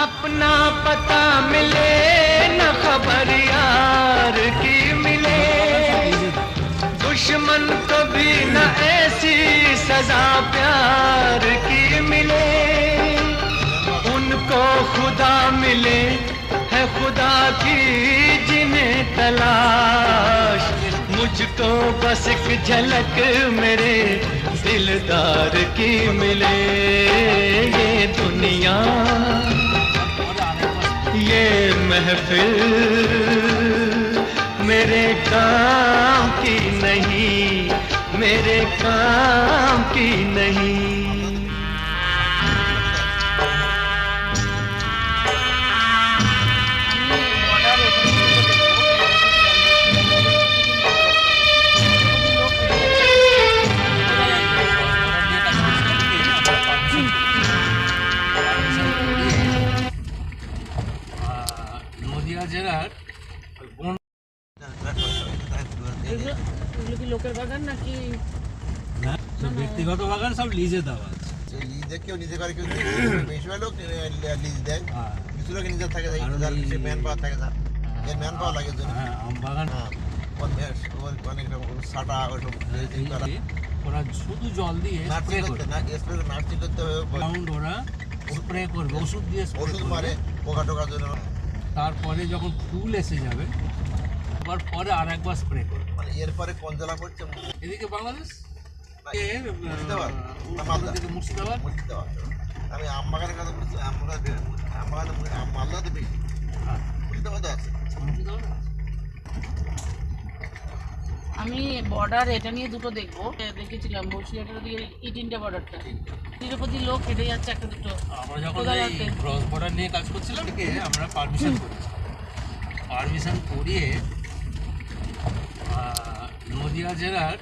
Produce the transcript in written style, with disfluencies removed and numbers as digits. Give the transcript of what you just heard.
अपना पता मिले न खबर यार की मिले, दुश्मन को भी न ऐसी सजा प्यार की मिले। उनको खुदा मिले है खुदा की जिन्हें तलाश, मुझको बस एक झलक मेरे दिलदार की मिले। ये दुनिया ये महफिल मेरे काम की नहीं, मेरे काम की नहीं। নদিয়া জেলার লোকের বাগান নাকি ব্যক্তিগত বাগান, সব লিজে দেওয়া আছে। লিজে কেউ নিজে করে, কেউ বেশি লোক লিজ দেয়, কিছু লোক নিজে থাকে, ম্যান পাওয়ার থাকে, এর ম্যান পাওয়ার লাগে জন্য। হ্যাঁ, আম বাগান অনেক রকম সাটা ওইসব ওরা শুধু জল দিয়ে স্প্রে করবে, নার্সিং করতে হবে, ওরা স্প্রে করবে, ওষুধ দিয়ে ওষুধ মারে পোকা টোকার জন্য। তারপরে যখন ফুল এসে যাবে পরে আর একবার স্প্রে করবে। মানে এরপরে কোন জেলা করছে? এদিকে বাংলাদেশ, মুর্শিদাবাদ, মুর্শিদাবাদ। মুর্শিদাবাদ। আমি আম বাগানের কথা বলছি, আম বাগানে মালদাতে বেশি, মুর্শিদাবাদে আছে। আমি বর্ডার এটা নিয়ে দুটো দেখবো, দেখেছিলাম বসিরহাটের দিকে ইন্ডিয়া বর্ডারটা, তিরুপতি লোক কেটে যাচ্ছে একটা দুটো। আমরা যখন ক্রস বর্ডার নিয়ে কাজ করছিলাম আমরা পারমিশন করেছি, পারমিশন করিয়ে নদিয়া জেলার